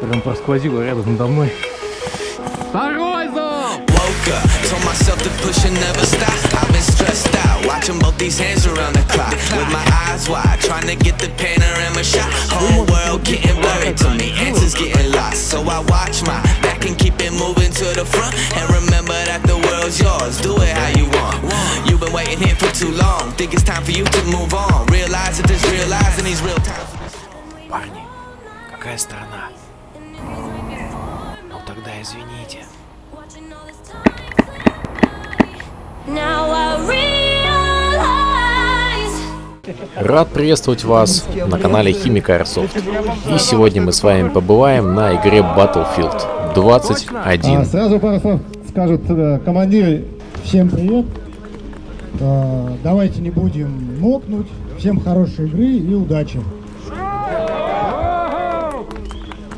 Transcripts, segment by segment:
Прям просквозило рядом надо мной. Второй зал! Told myself to push and never stop. I've been stressed out, watching both these hands around the clock. With my eyes wide, trying to get the panorama shot. Whole world getting blurry to me, answers getting lost. So I watch my back and keep it moving to the front. And remember that the world's yours, do it how you want. You've been waiting here for too long. Think it's time for you to move on. Realize that there's realizing these real times. Парни, какая страна? Ну тогда извините. Рад приветствовать вас на канале Химик Airsoft. И сегодня мы с вами побываем на игре Battlefield 21. Сразу пару слов скажут командиры. Всем привет. Давайте не будем мокнуть. Всем хорошей игры и удачи.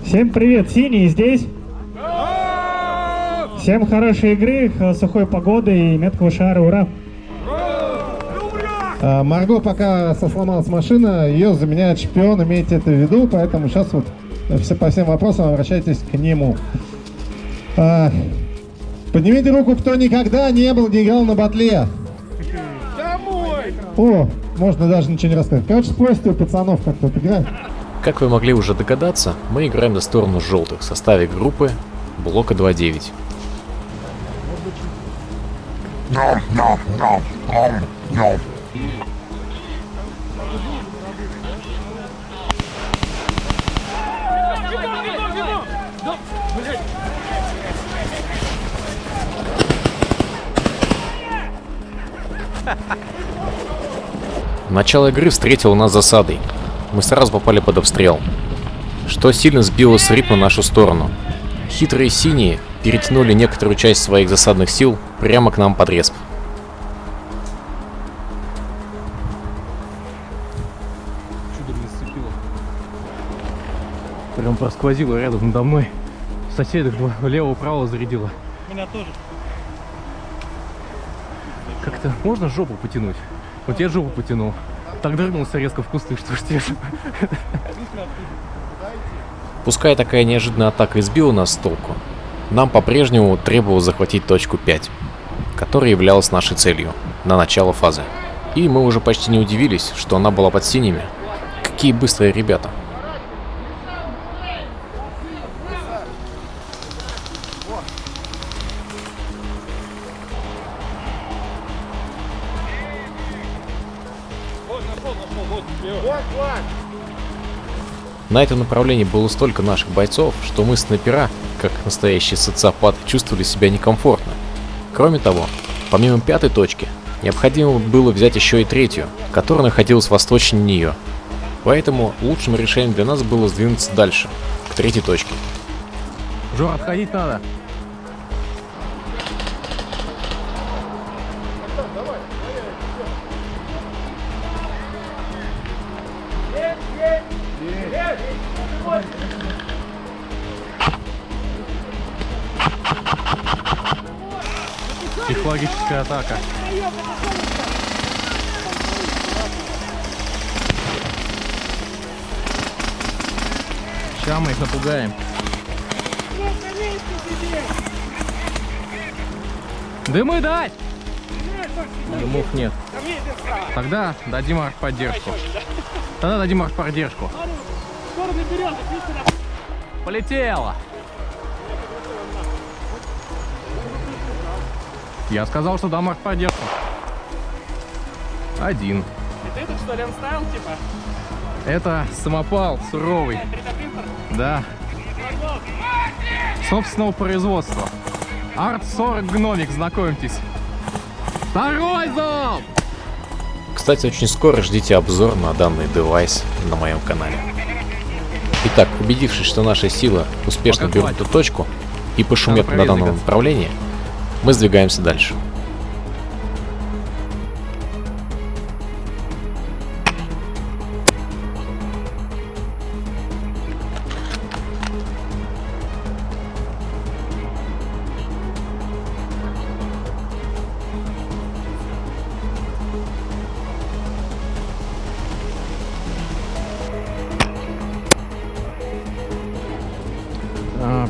Всем привет, синий здесь. Всем хорошей игры, сухой погоды и меткого шара, ура! Марго пока сломалась машина, ее заменяет шпион, имейте это в виду, поэтому сейчас вот по всем вопросам обращайтесь к нему. Поднимите руку, кто никогда не играл на батле. О, можно даже ничего не рассказать. Короче, спросите у пацанов, как тут играть. Как вы могли уже догадаться, мы играем на сторону желтых в составе группы блока 2.9. Начало игры встретило нас засадой. Мы сразу попали под обстрел, что сильно сбило с ритма нашу сторону. Хитрые синие перетянули некоторую часть своих засадных сил прямо к нам под респ. Чудом не сцепило. Прям просквозило рядом надо мной. Соседок лево-право зарядило. Меня тоже. Как-то можно жопу потянуть? Вот я жопу потянул. Так дрыгнулся резко в кусты, что ж тебе. Пускай такая неожиданная атака избила нас с толку, нам по-прежнему требовалось захватить точку 5, которая являлась нашей целью на начало фазы. И мы уже почти не удивились, что она была под синими. Какие быстрые ребята. На этом направлении было столько наших бойцов, что мы, снайпера, как настоящие социопаты, чувствовали себя некомфортно. Кроме того, помимо пятой точки, необходимо было взять еще и третью, которая находилась восточнее нее. Поэтому лучшим решением для нас было сдвинуться дальше, к третьей точке. Жор, отходить надо. Психологическая атака. Сейчас мы их напугаем. Дымы дать! Дымов нет. Тогда дадим артподдержку. Полетело! Я сказал, что дам артподдержку. Один. Это этот, что ли, он ставил, типа? Это самопал суровый. Да. Собственного производства. Арт-40 гномик, знакомьтесь. Второй залп! Кстати, очень скоро ждите обзор на данный девайс на моем канале. Итак, убедившись, что наша сила успешно берет эту точку и пошумев на данном направлении, мы сдвигаемся дальше.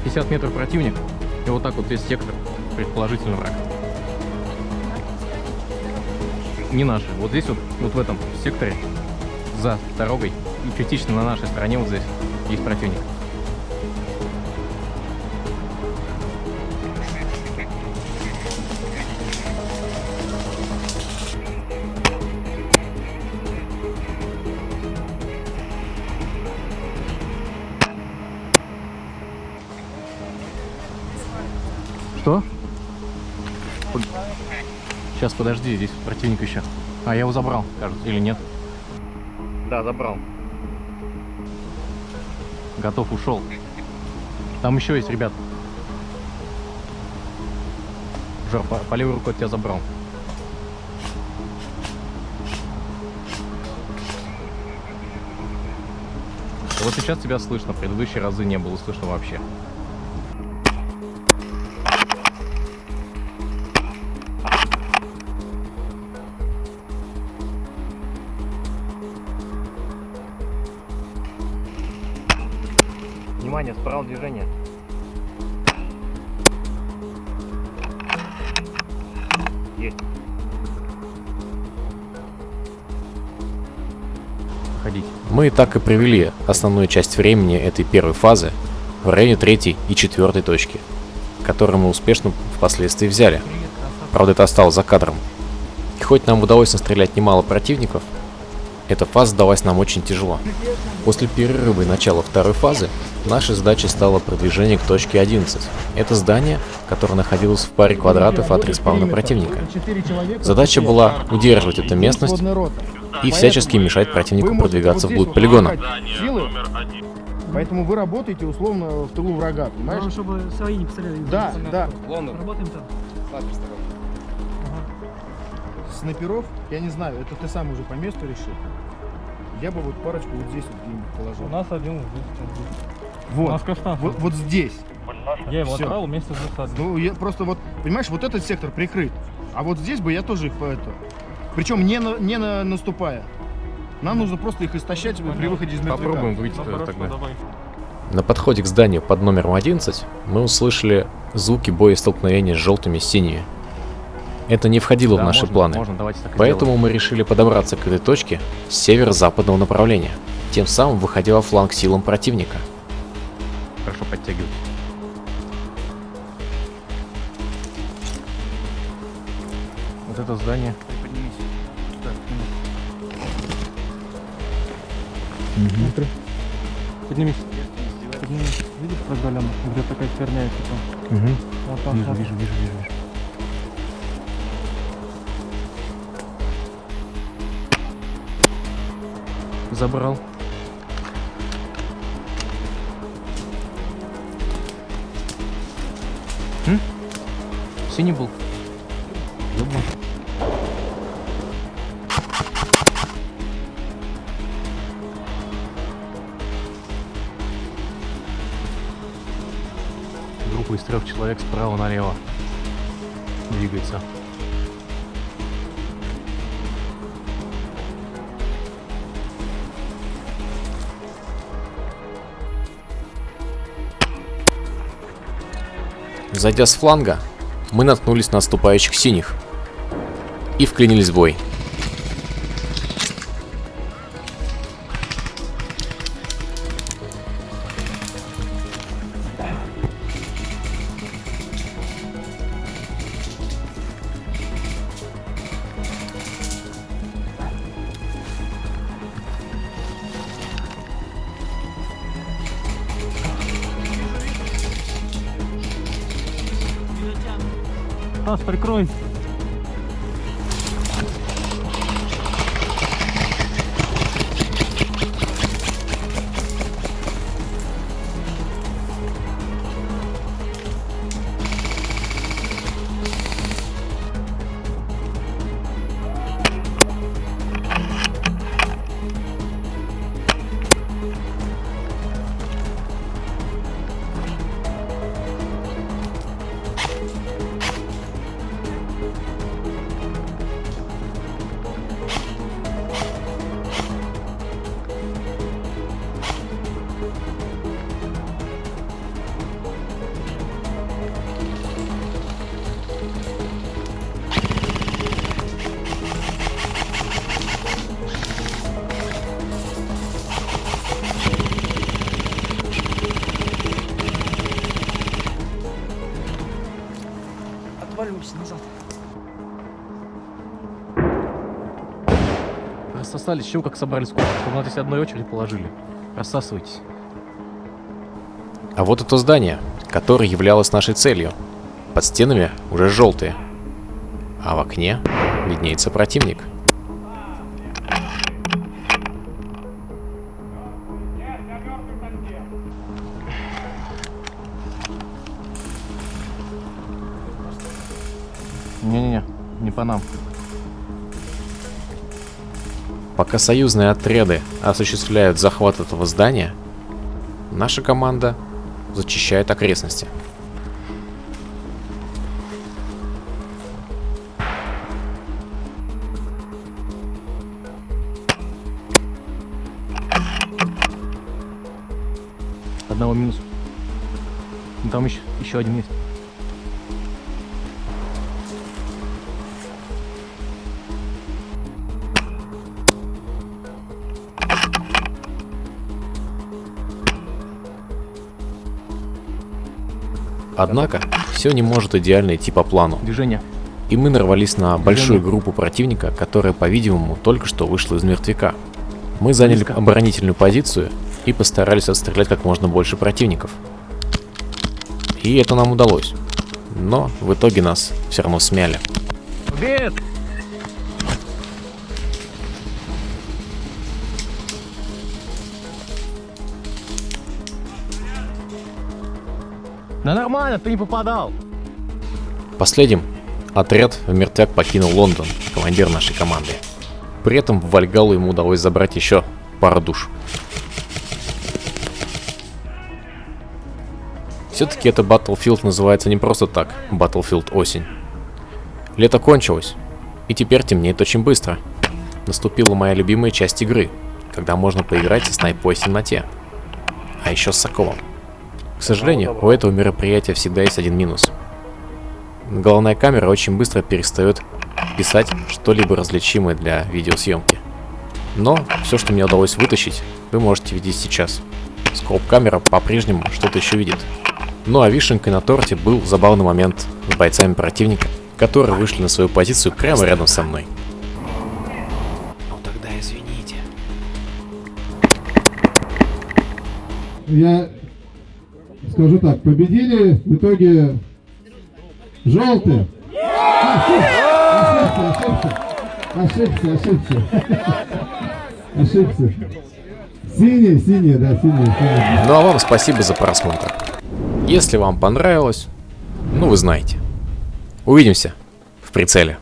50 метров противник, и вот так вот весь сектор, предположительно враг. Не наши. Вот здесь вот в этом секторе, за дорогой, и частично на нашей стороне вот здесь есть противник. Что? Сейчас, подожди, здесь противник еще. А, я его забрал, кажется, или нет? Да, забрал. Готов, ушел. Там еще есть, ребят. Жор, по левой руке от тебя забрал. Вот сейчас тебя слышно, в предыдущие разы не было слышно вообще. Внимание, справа движение. Есть. Ходить. Мы так и провели основную часть времени этой первой фазы в районе 3 и 4 точки, которые мы успешно впоследствии взяли. Правда, это осталось за кадром. И хоть нам удалось настрелять немало противников, эта фаза далась нам очень тяжело. После перерыва и начала второй фазы нашей задачей стало продвижение к точке 11. Это здание, которое находилось в паре квадратов от респауна противника. Задача была удерживать эту местность и всячески мешать противнику продвигаться вглубь полигона. Поэтому вы работаете условно в тылу врага, понимаешь? Ну, чтобы свои не постреляли. Да, да. Работаем там. Снайперов, я не знаю, это ты сам уже по месту решил. Я бы вот парочку вот здесь вот где-нибудь положил. У нас один Вот, у нас каштан. вот здесь. Я его Всё. отправил вместе с засадой. Ну, я просто вот, понимаешь, вот этот сектор прикрыт. А вот здесь бы я тоже их по это. Причем не наступая. Нам нужно просто их истощать при выходе из мертвяка. Попробуем выйти Ну, тогда. давай. На подходе к зданию под номером 11 мы услышали звуки боестолкновения с желтыми и синими. Это не входило Да, в наши можно, планы, можно, давайте так и поэтому мы решили подобраться к этой точке с северо-западного направления, тем самым выходя во фланг силам противника. сделаем. Хорошо подтягивать. Вот это здание. Поднимись. Поднимись. Видишь продолено? Где такая херня, типа. Угу. Вот там. Вижу, вот. вижу, вижу, вижу. Забрал. Синий был. Ёбан. Группа из 3 человек справа налево двигается. Зайдя с фланга, мы наткнулись на отступающих синих и вклинились в бой. Стас, прикрой. Рассосались, еще как собрали сколько, чтобы на здесь одной очередь положили. Рассасывайтесь. А вот это здание, которое являлось нашей целью. Под стенами уже желтые. А в окне виднеется противник. Не-не-не, не по нам. Пока союзные отряды осуществляют захват этого здания, наша команда зачищает окрестности. Одного минус. Ну, там еще один есть. Однако, все не может идеально идти по плану. Движение. И мы нарвались на большую группу противника, которая, по-видимому, только что вышла из мертвяка. Мы заняли Близко. оборонительную позицию и постарались отстрелять как можно больше противников. И это нам удалось. Но в итоге нас все равно смяли. Убит! Да нормально, ты не попадал. Последним отряд в мертвяк покинул Лондон, командир нашей команды. При этом в Вальгалу ему удалось забрать еще пару душ. Все-таки это Battlefield называется не просто так, Battlefield осень. Лето кончилось, и теперь темнеет очень быстро. Наступила моя любимая часть игры, когда можно поиграть со снайпой в темноте. А еще с Соколом. К сожалению, у этого мероприятия всегда есть один минус. Головная камера очень быстро перестает писать что-либо различимое для видеосъемки. Но все, что мне удалось вытащить, вы можете видеть сейчас. Скоп-камера по-прежнему что-то еще видит. Ну а вишенкой на торте был забавный момент с бойцами противника, которые вышли на свою позицию прямо рядом со мной. Ну тогда извините. Я скажу так, победили в итоге желтые. Ошибся. Синие, да, синие. Ну а вам спасибо за просмотр. Если вам понравилось, ну вы знаете. Увидимся в прицеле.